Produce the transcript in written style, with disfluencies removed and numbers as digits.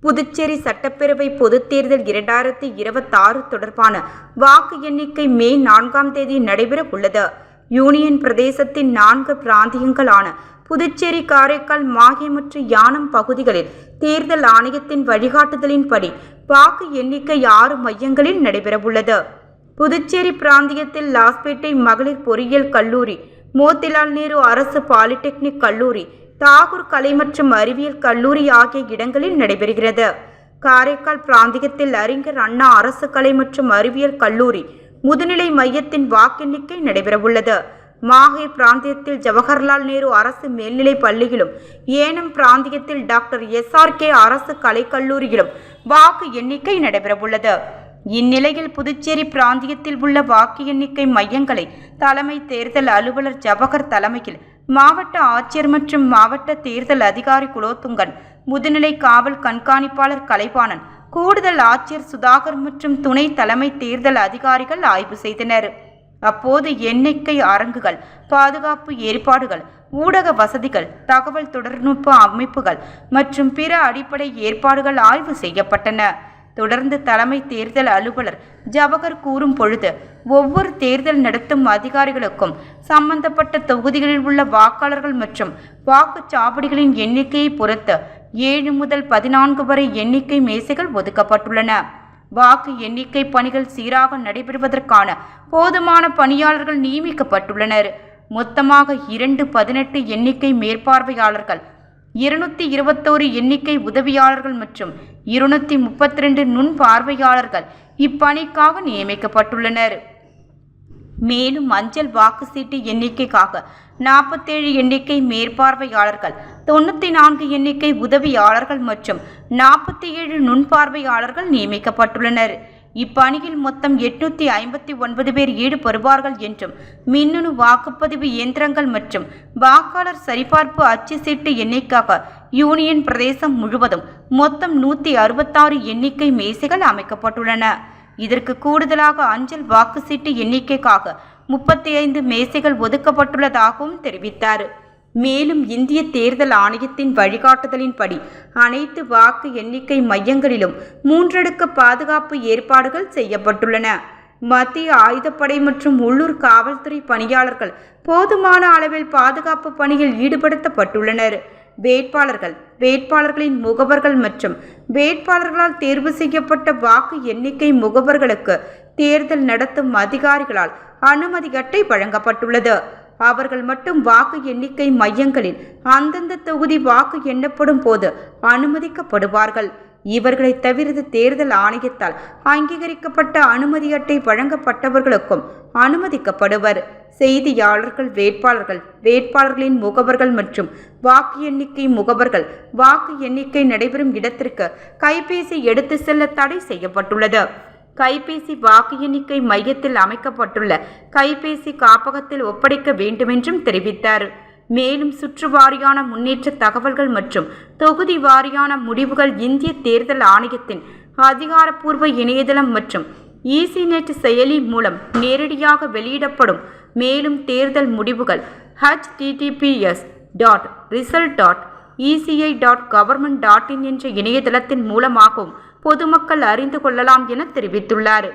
புதுச்சேரி சட்டப்பேரவை பொதுத் தேர்தல் 2026 தொடர்பான வாக்கு எண்ணிக்கை மே 4ஆம் தேதி நடைபெற உள்ளது. யூனியன் பிரதேசத்தின் 4 பிராந்தியங்களான புதுச்சேரி, காரைக்கால், மாஹே மற்றும் யானம் பகுதிகளில் தேர்தல் ஆணையத்தின் வழிகாட்டுதலின்படி வாக்கு எண்ணிக்கை 6 மையங்களில் நடைபெறவுள்ளது. புதுச்சேரி பிராந்தியத்தில் லாஸ்பேட்டை மகளிர் பொறியியல் கல்லூரி, மோத்திலால் நேரு அரசு பாலிடெக்னிக் கல்லூரி, தாகூர் கலை மற்றும் அறிவியல் கல்லூரி ஆகிய இடங்களில் நடைபெறுகிறது. காரைக்கால் பிராந்தியத்தில் அறிஞர் அண்ணா அரசு கலை மற்றும் அறிவியல் கல்லூரி முதுநிலை மையத்தின் வாக்கெண்ணிக்கை நடைபெறவுள்ளது. மாஹே பிராந்தியத்தில் ஜவஹர்லால் நேரு அரசு மேல்நிலைப் பள்ளியிலும், ஏனம் பிராந்தியத்தில் டாக்டர் SRK அரசு கலைக்கல்லூரியிலும் வாக்கு எண்ணிக்கை நடைபெறவுள்ளது. இந்நிலையில் புதுச்சேரி பிராந்தியத்தில் உள்ள வாக்கு எண்ணிக்கை மையங்களை தலைமை தேர்தல் அலுவலர் ஜவஹர் தலைமையில் மாவட்ட ஆட்சியர் மற்றும் மாவட்ட தேர்தல் அதிகாரி குலோத்துங்கன், முதுநிலை காவல் கண்காணிப்பாளர் கலைவாணன், கூடுதல் ஆட்சியர் சுதாகர் மற்றும் துணை தலைமை தேர்தல் அதிகாரிகள் ஆய்வு செய்தனர். அப்போது எண்ணிக்கை அரங்குகள், பாதுகாப்பு ஏற்பாடுகள், ஊடக வசதிகள், தகவல் தொழில்நுட்ப அமைப்புகள் மற்றும் பிற அடிப்படை ஏற்பாடுகள் ஆய்வு செய்யப்பட்டன. தொடர்ந்து தலைமை தேர்தல் அலுவலர் ஜவஹர் கூறும் பொழுது, ஒவ்வொரு தேர்தல் நடத்தும் அதிகாரிகளுக்கும் சம்பந்தப்பட்ட தொகுதிகளில் உள்ள வாக்காளர்கள் மற்றும் வாக்குச்சாவடிகளின் எண்ணிக்கையை பொறுத்து 7 முதல் 14 வரை எண்ணிக்கை மேசைகள் ஒதுக்கப்பட்டுள்ளன. வாக்கு எண்ணிக்கை பணிகள் சீராக நடைபெறுவதற்கான போதுமான பணியாளர்கள் நியமிக்கப்பட்டுள்ளனர். மொத்தமாக 218 எண்ணிக்கை மேற்பார்வையாளர்கள், 221 எண்ணிக்கை உதவியாளர்கள் மற்றும் 232 நுண் பார்வையாளர்கள் இப்பணிக்காக நியமிக்கப்பட்டுள்ளனர். மேலும் அஞ்சல் வாக்கு சீட்டு எண்ணிக்கைக்காக 47 எண்ணிக்கை மேற்பார்வையாளர்கள், 94 எண்ணிக்கை உதவியாளர்கள் மற்றும் 47 நுண்பார்வையாளர்கள் நியமிக்கப்பட்டுள்ளனர். இப்பணியில் மொத்தம் 859 பேர் ஈடுபடுவார்கள் என்றும், மின்னணு வாக்குப்பதிவு இயந்திரங்கள் மற்றும் வாக்காளர் சரிபார்ப்பு அச்சு சீட்டு எண்ணிக்கைக்காக யூனியன் பிரதேசம் முழுவதும் மொத்தம் 166 எண்ணிக்கை மேசைகள் அமைக்கப்பட்டுள்ளன. இதற்கு கூடுதலாக அஞ்சல் வாக்கு சீட்டு எண்ணிக்கைக்காக 35 மேசைகள் ஒதுக்கப்பட்டுள்ளதாகவும் தெரிவித்தார். மேலும் இந்திய தேர்தல் ஆணையத்தின் வழிகாட்டுதலின்படி அனைத்து வாக்கு எண்ணிக்கை மையங்களிலும் 3 அடுக்கு பாதுகாப்பு ஏற்பாடுகள் செய்யப்பட்டுள்ளன. மத்திய ஆயுதப்படை மற்றும் உள்ளூர் காவல்துறை பணியாளர்கள் போதுமான அளவில் பாதுகாப்பு பணியில் ஈடுபடுத்தப்பட்டுள்ளனர். வேட்பாளர்களின் முகவர்கள் மற்றும் வேட்பாளர்களால் தேர்வு செய்யப்பட்ட வாக்கு எண்ணிக்கை முகவர்களுக்கு தேர்தல் நடத்தும் அதிகாரிகளால் அனுமதி அட்டை வழங்கப்பட்டுள்ளது. அவர்கள் மட்டும் வாக்கு எண்ணிக்கை மையங்களில் அந்தந்த தொகுதி வாக்கு எண்ணப்படும் போது அனுமதிக்கப்படுவார்கள். இவர்களை தவிர்த்து தேர்தல் ஆணையத்தால் அங்கீகரிக்கப்பட்ட அனுமதி அட்டை வழங்கப்பட்டவர்களுக்கும் அனுமதிக்கப்படுவர். செய்தியாளர்கள், வேட்பாளர்களின் முகவர்கள் மற்றும் வாக்கு எண்ணிக்கை முகவர்கள் வாக்கு எண்ணிக்கை நடைபெறும் இடத்திற்கு கைபேசி எடுத்து செல்ல தடை செய்யப்பட்டுள்ளது. கைபேசி வாக்கு எண்ணிக்கை மையத்தில் அமைக்கப்பட்டுள்ள கைபேசி காப்பகத்தில் ஒப்படைக்க வேண்டுமென்றும் தெரிவித்தார். மேலும் சுற்று வாரியான முன்னேற்ற தகவல்கள் மற்றும் தொகுதி வாரியான முடிவுகள் இந்திய தேர்தல் ஆணையத்தின் அதிகாரப்பூர்வ இணையதளம் மற்றும் ECNet செயலி மூலம் நேரடியாக வெளியிடப்படும். மேலும் தேர்தல் முடிவுகள் https://result.eci.government.in என்ற இணையதளத்தின் மூலமாகவும் பொதுமக்கள் அறிந்து கொள்ளலாம் என தெரிவித்துள்ளார்.